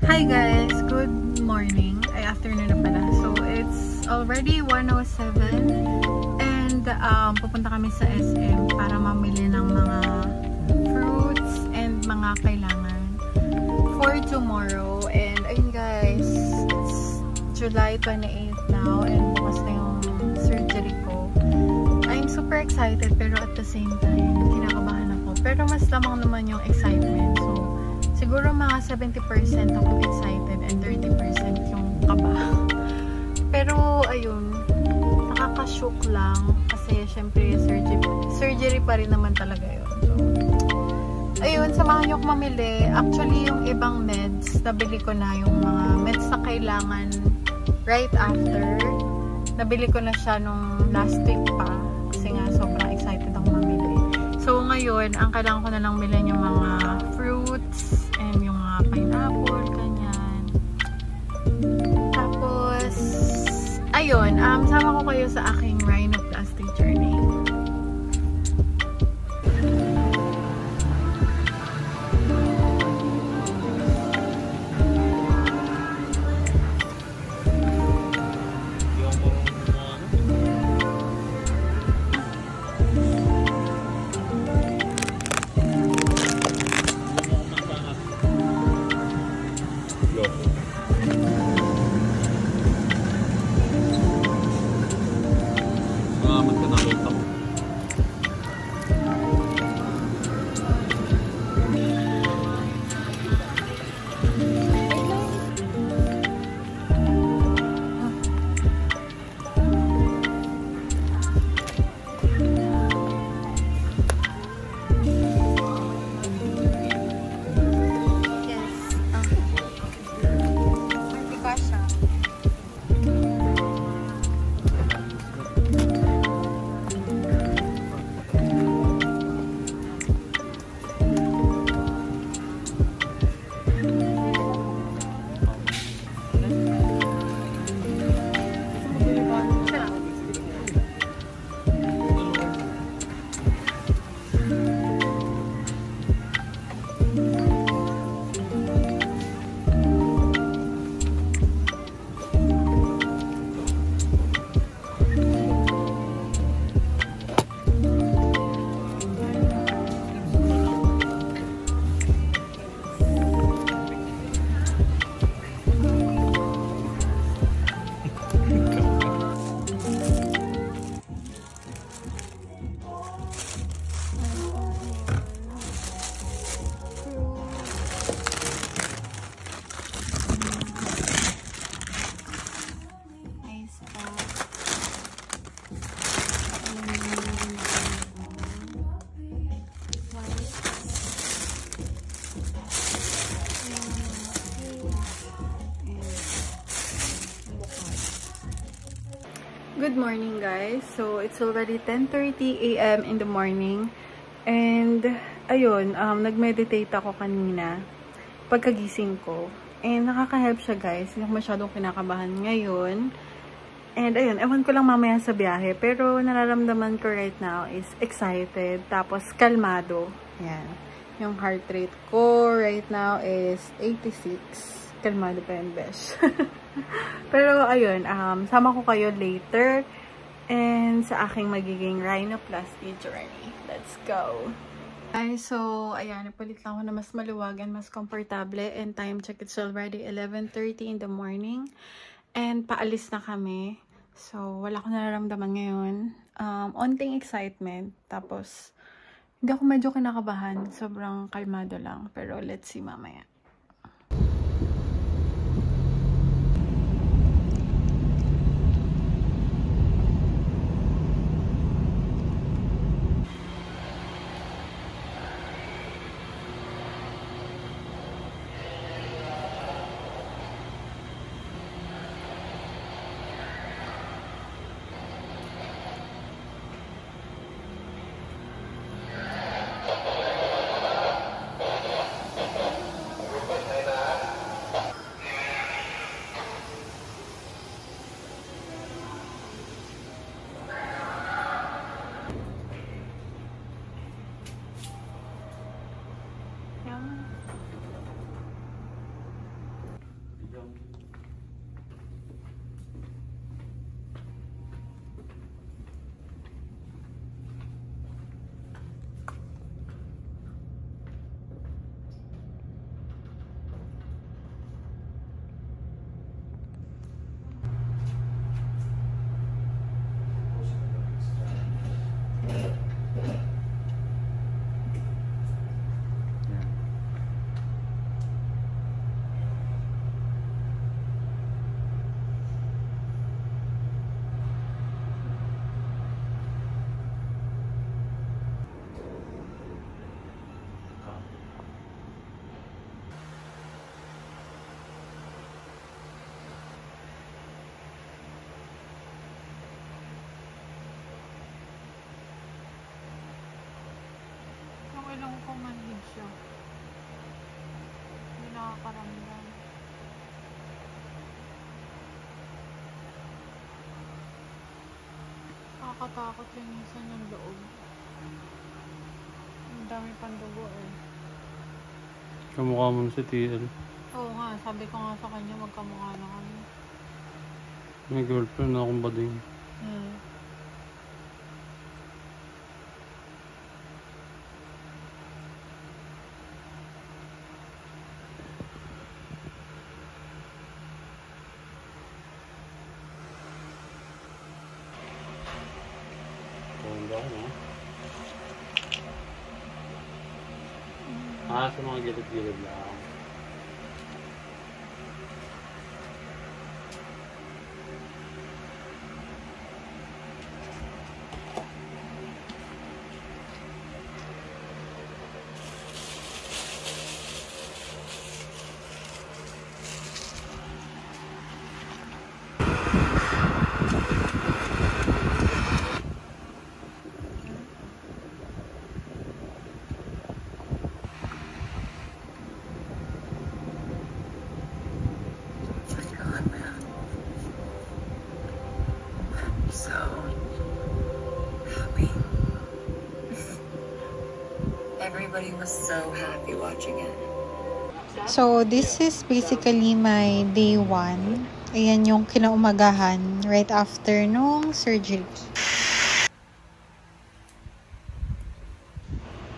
Hi guys! Good morning. Ay, afternoon na pala. So, it's already 1:07 and pupunta kami sa SM para mamili ng mga fruits and mga kailangan for tomorrow. And ayun guys, it's July 28 now and bukas na yung surgery ko. I'm super excited pero at the same time, kinakabahan ako. Pero mas lamang naman yung excitement. So, siguro mga 70% ako excited and 30% yung kaba. Pero, ayun, nakaka-shock lang kasi syempre surgery pa rin naman talaga yun. So, ayun, samahan niyo ako mamili. Actually, yung ibang meds, nabili ko na yung mga meds na kailangan right after. Nabili ko na siya nung last week pa kasi nga sobrang excited ako mamili. So, ngayon, ang kailangan ko na lang bilhin yung mga fruits and yung mga pineapple, ganyan. Tapos, ayun, sama ko kayo sa aking rhinoplasty journey. Good morning guys. So, it's already 10:30 AM in the morning. And, ayun, nag-meditate ako kanina pagkagising ko. And, nakaka-help siya guys. Hindi ako masyadong kinakabahan ngayon. And, ayun, ewan ko lang mamaya sa biyahe. Pero, nararamdaman ko right now is excited. Tapos, kalmado. Ayan. Yung heart rate ko right now is 86. Kalmado pa yun, besh. Pero, ayun, sama ko kayo later and sa aking magiging rhinoplasty journey. Let's go! Ay, so, ayan, ipalit lang ako na mas maluwag and mas komportable and time check, it's already 11:30 in the morning and paalis na kami. So, wala ko nararamdaman ngayon. Onting excitement, tapos, hindi ako medyo kinakabahan. Sobrang kalmado lang. Pero, let's see mamaya. Nakakatakot yung minsan yung loob. Ang dami pandugo eh. Kamukha mo si TL. Oo nga, sabi ko nga sa kanya magkamukha na kami. May girlfriend na akong bading. Sa mga gilid-gilid lang. Everybody was so happy watching it. So, this is basically my day 1. Ayan yung kinaumagahan right after nung surgery.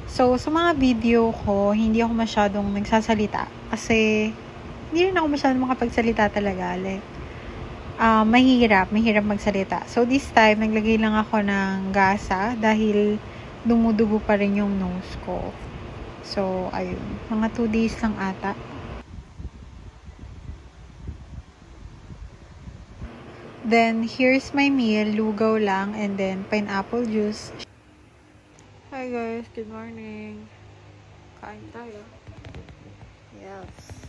So, sa mga video ko, hindi ako masyadong nagsasalita. Kasi, hindi rin ako masyadong makapagsalita talaga. Like, mahirap magsalita. So, this time, naglagay lang ako ng gasa dahil dumudugo pa rin yung nose ko. So, ayun. Mga 2 days lang ata. Then, here's my meal. Lugaw lang. And then, pineapple juice. Hi guys. Good morning. Kain tayo. Yes.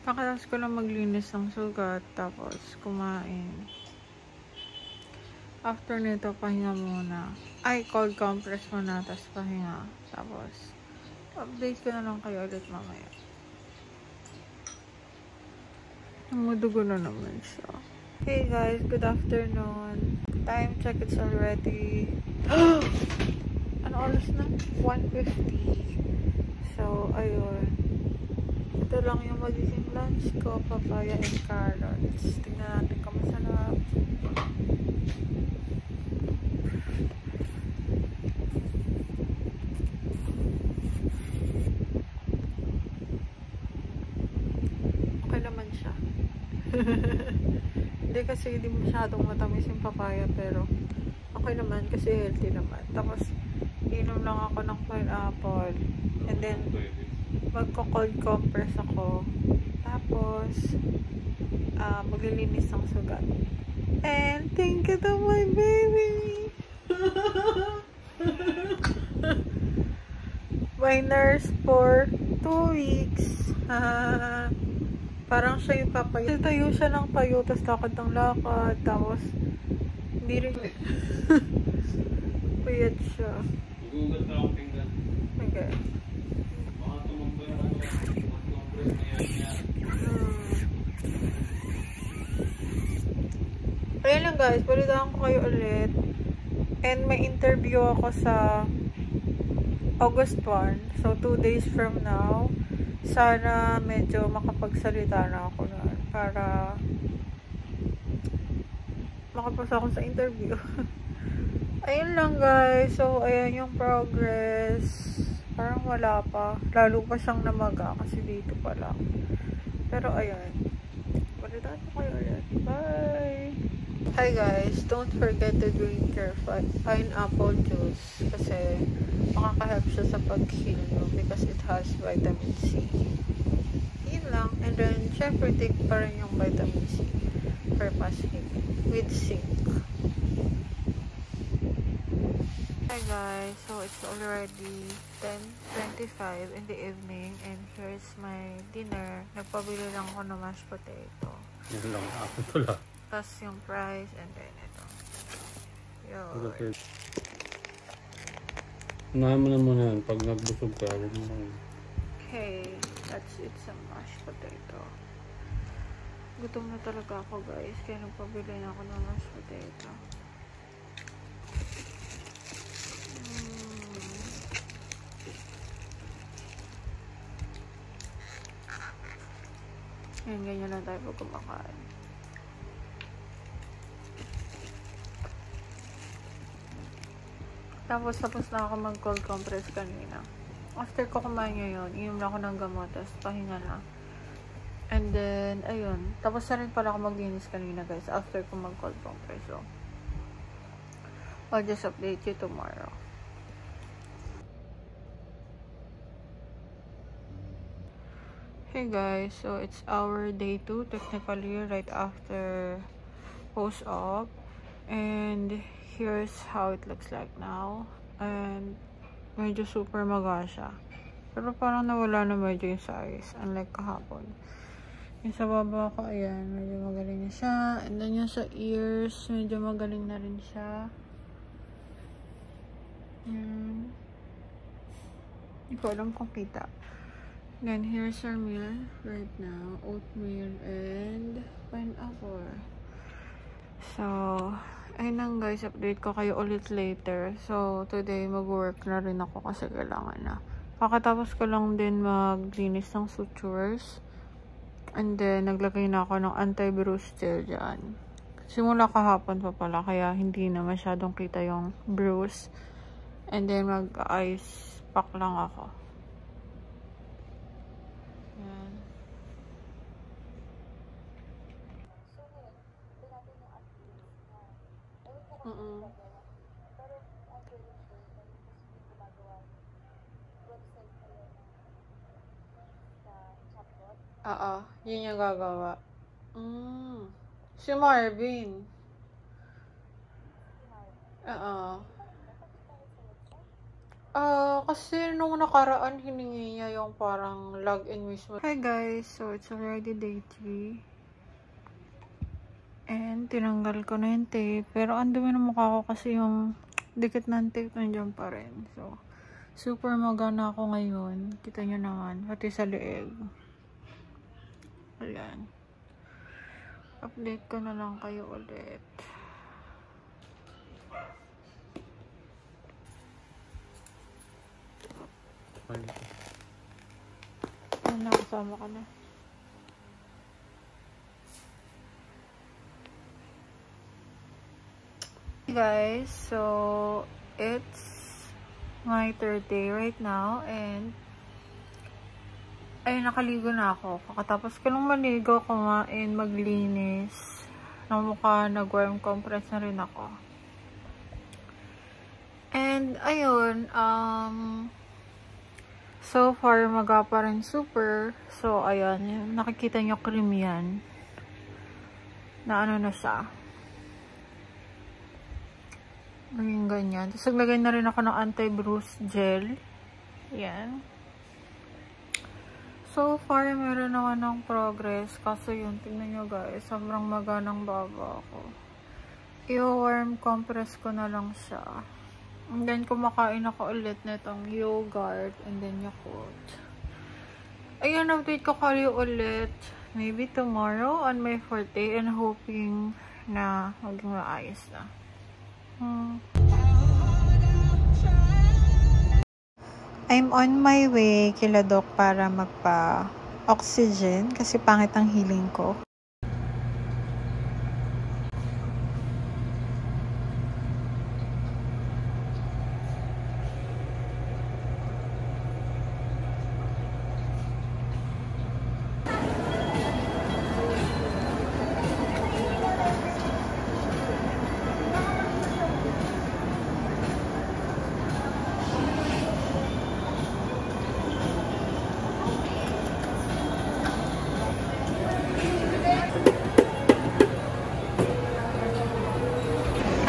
Pagkatapos ko lang maglinis ng sugat, tapos kumain. After nito, pahinga muna. Ay, cold compress muna, tapos pahinga. Tapos, update ko na lang kayo ulit mamaya. Namudugo na naman siya. Hey guys, good afternoon. Time check, it's already... ano oras na? 1:50. So, ayun. Ito lang yung magiging lunch ko, papaya and carrots. Tingnan natin kung masarap. Okay naman siya. Hindi kasi hindi masyadong matamis yung papaya, pero okay naman kasi healthy naman. Tapos, inom lang ako ng pineapple. And then, magko-cold compress ako. Tapos, maglilinis ng sugat. And thank you to my baby! My nurse for 2 weeks. Parang siya yung papayo. Tayo siya ng payo, tapos lakad ng lakad. Tapos, hindi rin. Puyat siya. Gugugat na akong pinggan. Okay. Ayun lang guys, balitaan ko kayo ulit. And may interview ako sa August 1. So 2 days from now. Sana medyo makapagsalita na ako na para makapasa ako sa interview. Ayun lang guys. So ayan yung progress. Parang wala pa. Lalo pa siyang namaga kasi dito pa lang. Pero ayan. Balitaan ko kayo ulit. Bye! Hi guys, don't forget to drink your pineapple juice kasi makaka-help siya sa pag-heal nyo because it has vitamin C. Yun lang. And then, syempre, take pa rin yung vitamin C for fast healing with zinc. Hi guys, so it's already 10:25 in the evening and here's my dinner. Nagpabili lang ako ng mashed potato. Yan lang ako pala. Tapos yung price, and then ito. Yun. Unahan mo na muna yan. Pag nagbusog ka, huwag mo na. Okay, that's it sa mashed potato. Gutom na talaga ako, guys. Kaya nagpabili na ako ng mashed potato. Ayan, ganyan lang tayo pag kumakain. Tapos na ako mag-cold compress kanina. After ko kumain ngayon, inom na ako ng gamot, tapos pahinga na. And then, ayun. Tapos na rin pala ako maglinis kanina, guys, after ko mag-cold compress. So, I'll just update you tomorrow. Hey guys, so it's our day 2 technically, right after post-op, and here's how it looks like now. And medyo super maga siya, pero parang nawala na medyo yung size, unlike kahapon. Yung sa baba ko, ayan, medyo magaling na siya, and then yung sa ears, medyo magaling na rin siya. Hindi ko alam kung kita. Then, here's our meal right now. Oatmeal and pineapple. So, ayun lang guys. Update ko kayo ulit later. So, today mag-work na rin ako kasi kailangan na. Kakatapos ko lang din maglinis ng sutures. And then, naglagay na ako ng anti-bruise gel dyan. Simula kahapon pa pala, kaya hindi na masyadong kita yung bruise. And then, mag-ice pack lang ako. Oo, yun yung gagawa. Si Marvin. Oo. Kasi nung nakaraan hiningi niya yung parang login mismo. Hi guys, so it's already day 3. And tinanggal ko na yung tape. Pero ang dumi ng mukha ko kasi yung dikit ng tape nandiyan pa rin. So, super magana ako ngayon. Kita nyo naman, pati sa leeg. Ayan. Update ko na lang kayo ulit. Ayan na, kasama ka na. Guys, so it's my 3rd day right now, and ay nakaligo na ako. Kakatapos ko lang maligo, kumain, maglinis ng mukha, nag-warm compress na rin ako. And ayun, so far maga pa rin super. So ayun, nakikita nyo cream yan na ano na siya, naging ganyan. Tapos naglagay na rin ako ng anti-bruise gel. Yan. So far, meron naman ng progress. Kaso yun, tingnan nyo guys, sobrang maganang baba ako. I-warm compress ko na lang siya. And then, kumakain ako ulit na itong yogurt and then Yakult. Ayun, update ko kayo ulit. Maybe tomorrow on my 4th day, and hoping na maging maayos na. I'm on my way kila Doc para magpa-oxygen kasi pangit ang healing ko.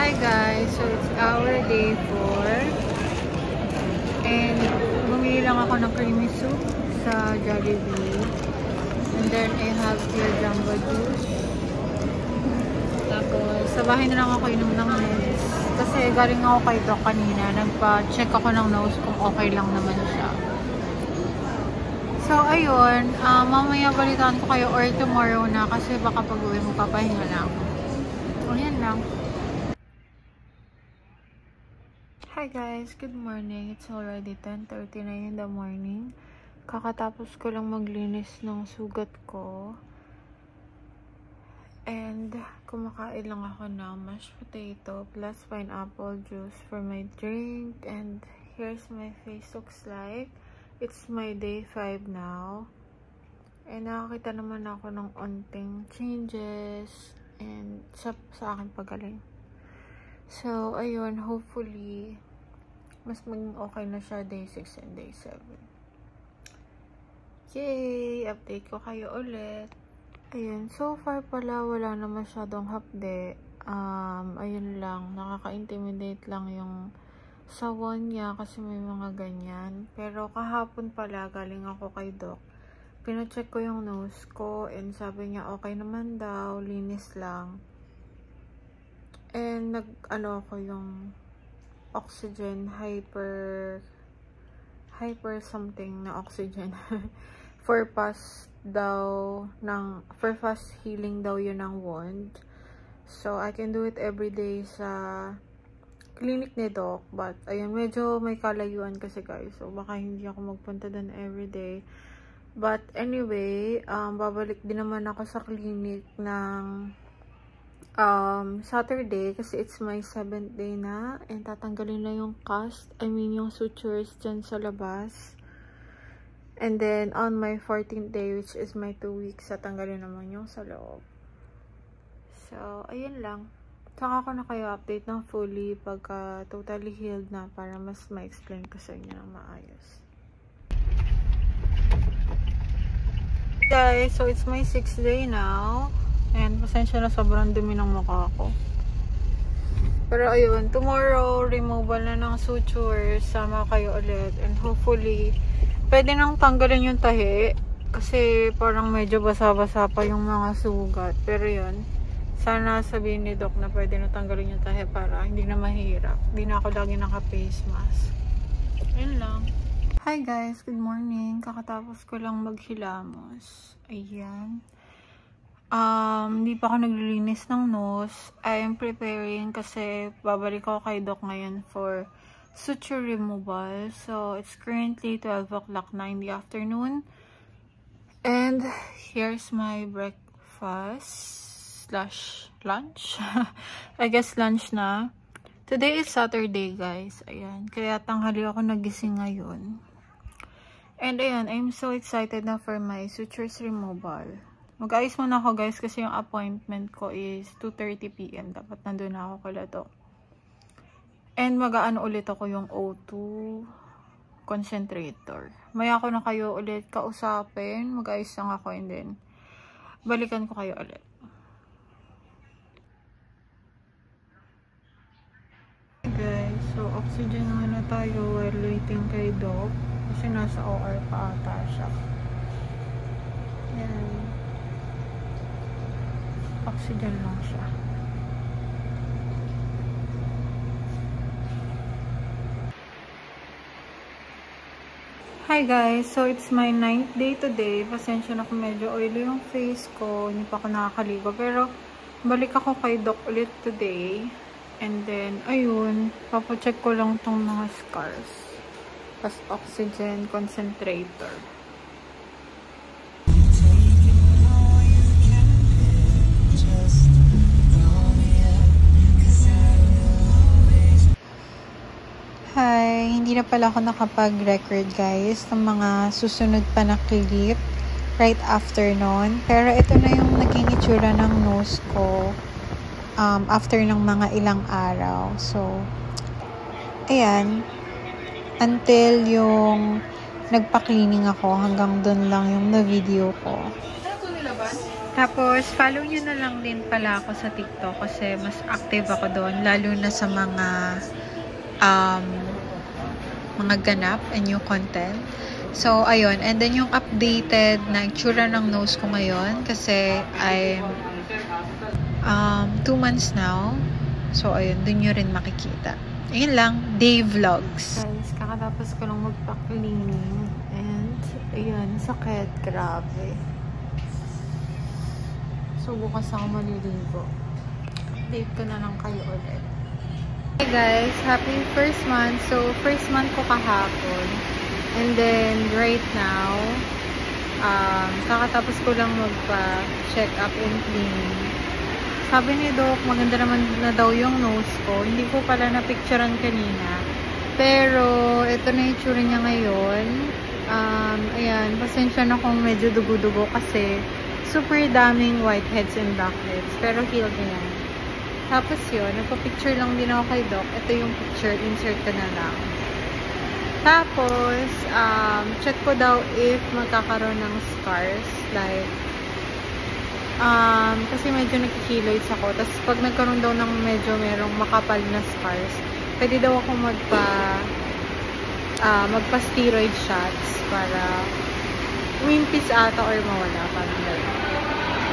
Hi guys, so it's our day 4 and bumili lang ako ng creamy soup sa Jollibee, and then I have here jumbo juice Tapos, sa bahay na lang ako inom ng meds. Kasi galing ako kay Doc kanina. Nagpa-check ako ng nose kung okay lang naman siya. So, ayun. Mamaya balitaan ko kayo or tomorrow na kasi baka pag-uwi mo papahinga na ako. Ayan lang. Hi guys! Good morning. It's already 10:39 in the morning. Kakatapos ko lang maglinis ng sugat ko. And kumakain lang ako ng mashed potato plus pineapple juice for my drink. And here's my face looks like. It's my day 5 now. And nakakita naman ako ng onting changes and sa aking pagaling. So, ayun, hopefully mas maging okay na siya day 6 and day 7. Yay! Update ko kayo ulit. Ayun, so far pala wala na masyadong hapde. Ayun lang, nakaka-intimidate lang yung sawan niya kasi may mga ganyan. Pero kahapon pala, galing ako kay Doc. Pina-check ko yung nose ko and sabi niya okay naman daw, linis lang. And nag-ano ako yung oxygen, hyper something na oxygen. For fast healing daw yun ng wound. So, I can do it every day sa clinic ni Doc. But, ayun, medyo may kalayuan kasi guys. So, baka hindi ako magpunta doon everyday. But, anyway, babalik din naman ako sa clinic ng Saturday kasi it's my 7th day na. And tatanggalin na yung cast. I mean, yung sutures dyan sa labas. And then, on my 14th day, which is my 2 weeks, tatanggalin naman yung sa loob. So, ayun lang. Saka ko na kayo update ng fully pagka totally healed na para mas ma-explain ko sa inyo ng maayos. Guys, so it's my 6th day now. And pasensya na sobrang dumi ng mukha ko. Pero ayun, tomorrow, removal na ng sutures. Sama kayo ulit. And hopefully, pwede nang tanggalin yung tahi kasi parang medyo basa-basa pa yung mga sugat. Pero yun, sana sabihin ni Doc na pwede na tanggalin yung tahi para hindi na mahirap. Hindi na ako lagi naka-face mask. Yun lang. Hi guys, good morning. Kakatapos ko lang maghilamos. Ayan. Hindi pa ako naglilinis ng nose. I am preparing kasi babalik ako kay Doc ngayon for suture removal. So, it's currently 12 o'clock na in the afternoon. And here's my breakfast / lunch. I guess lunch na. Today is Saturday, guys. Ayan. Kaya tanghali ako nagising ngayon. And ayan, I'm so excited na for my sutures removal. Mag-ayos muna ako, guys, kasi yung appointment ko is 2:30 PM. Dapat nandun na ako kala Doc. And mag-aano ulit ako yung O2 concentrator. Maya ko na kayo ulit kausapin. Mag-ayos lang ako and then balikan ko kayo ulit. Okay guys, so oxygen na tayo while waiting kay Doc. Kasi nasa OR pa ata siya. Yan. Oxygen lang siya. Hi guys, so it's my 9th day today. Pasensya na kung medyo oily yung face ko. Hindi pa ako nakakaligo. Pero balik ako kay Doc ulit today. And then, ayun, papacheck ko lang tong mga scars. Plus oxygen concentrator. Hi, hindi na pala ako nakapag-record guys ng mga susunod pa na clip right after nun. Pero ito na yung naging itsura ng nose ko after ng mga ilang araw. So, ayan. Until yung nagpa-cleaning ako, hanggang dun lang yung na-video ko. Tapos, follow nyo na lang din pala ako sa TikTok kasi mas active ako doon, lalo na sa mga ganap and new content. So, ayun. And then, yung updated na itsura ng nose ko ngayon kasi 2 months now. So, ayun, dun nyo rin makikita. Ayun lang, day vlogs. Guys, kakatapos ko lang magpa-cleaning. And, ayun, sakit. Grabe. So, bukas ako maliligo. Update ko na lang kayo ulit. Hey guys, happy first month. So, first month ko kahapon. And then, right now, kakatapos ko lang magpa-check up and cleaning. Sabi ni Doc, maganda naman na daw yung nose ko. Hindi ko pala na-picturean kanina. Pero, ito na yung itsura niya ngayon. Ayan, pasensya na kung medyo dugo-dugo kasi super daming whiteheads and blackheads. Pero healed na yan. Tapos yun, nagpa-picture lang din ako kay Doc. Ito yung picture, insert ko na lang. Tapos, check ko daw if magkakaroon ng scars. Like, kasi medyo nagkikiloids ako. Tapos, pag nagkaroon daw ng medyo merong makapal na scars, pwede daw ako magpa-steroid shots para umimpis ata or mawala. Parang gano'n.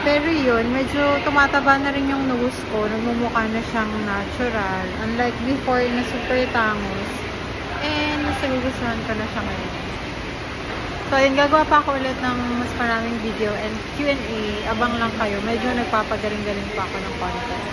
Pero yun, medyo tumataba na rin yung nose ko. Nagmumukha na siyang natural. Unlike before na super tangos. And, mas nagugustuhan ko na siya ngayon. So, ayun, gagawa pa ako ulit ng mas maraming video and Q&A. Abang lang kayo. Medyo nagpapagaling-galing pa ako ng content.